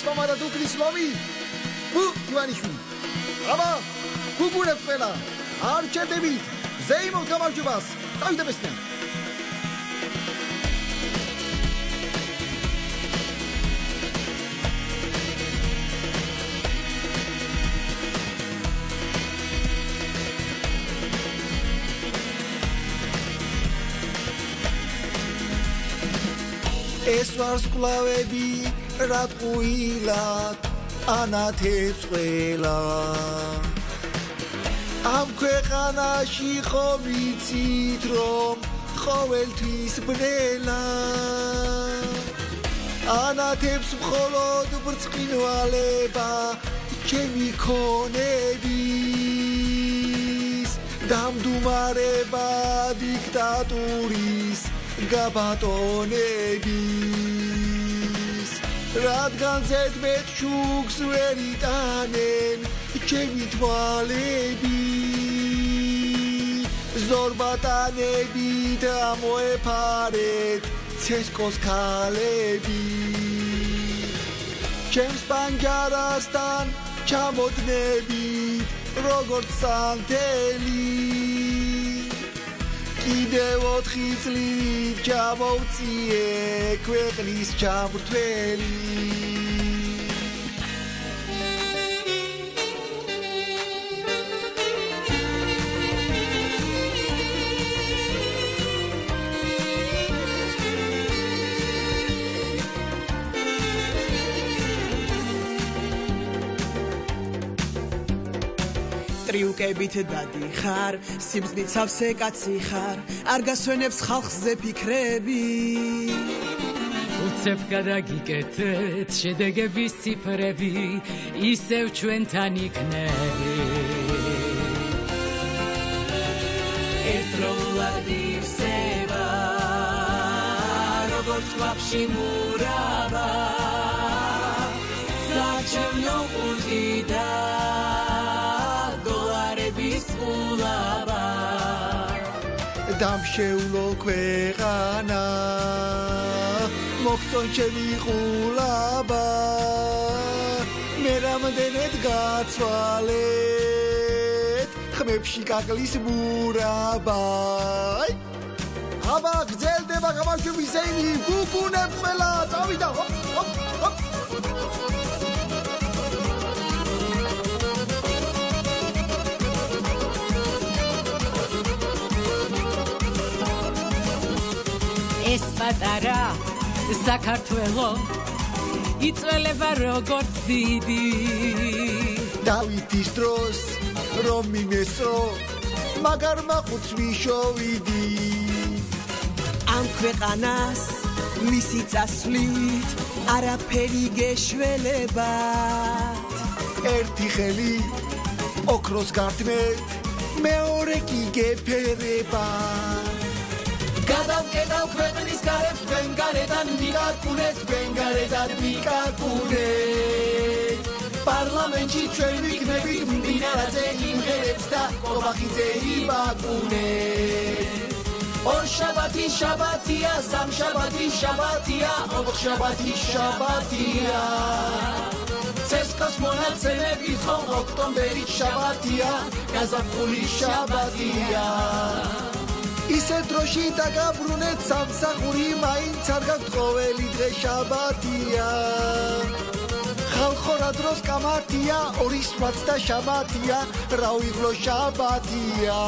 მამა და დუქნის ლომი ბუ ივანიშვილი აბა გუგურებ ყველა არ ჩერდებით ზეიმოთ გამარჯვებას წავიდებესნიან ეს ვარსკვლავები რა ტყუილად ანათებს ყველა ამ ქვეყანაში ხომ იცით რომ ყოველთვის ბრელა ანათებს მხოლოდ ბრწყინვალება ჩემი ქონების დამდუმარება დიქტატურის გაბატონების რადგან ზედმეტ შუქს ვერ იტანენ ჩემი თვალები ზორბატანებით ამოეფარეთ ცესკოს ქალები ჩემს პანჯარასთან ჩამოდნებით როგორც სანთელი კიდევ 4 წლით ჩამოვწიე ქვეყნის ჩამრთველი ტრიუკებით დადიხარ სიმძნით სავსე კაცი ხარ არ გასვენებს ხალხზე ფიქრები უცებ გადაგიკეთეთ შედეგების ციფრები ისევ ჩვენთან იქნები ერთდროულად ივსება როგორც ქვაბში მურაბა საჩვენო ყუთიდა დამშეულო ქვეყანა მოგწონ ჩემი ყულაბა მე რამდენად გაცვალეთ ხმებში კაკლის მურაბა აბა გძელდება გამარჯვების ზეიმი გუგუნებ ყველა წავიდა ჰოპ ჰოპ ჰოპ ეს პატარა საქართველო იწველება როგორც დიდი დავითის დროს რომ მიმესწრო მაგარ მაყუცვი შოვიდი ამ ქვეყანას მისი წასვლით არაფერი გეშველებათ ერთი ხელი ოქროს გართმევთ მეორე კი გეფერება გადავკეტავ ქვეყნის გარებს თქვენ გარედან მიკარკუნეთ თქვენ გარედან მიკარკუნეთ პარლამენტში ჩვენ ვიქნებით მდინარაძე იმღერებს და ყობახიძე იბაკუნეთ ორ შაბათი შაბათია სამ შაბათი შაბათია ოთხ შაბათი შაბათია ცესკოს მონაცემები ხომ ოქტომბერი შაბათია გაზაფხული შაბათია ისე დროში დაგაბრუნეთ სამსახური მაინც არ გაქვთ ყოველი დღე შაბათია ხალხო რა დროს კამათია ორი სვაც და შაბათია რა ვიღლო შაბათია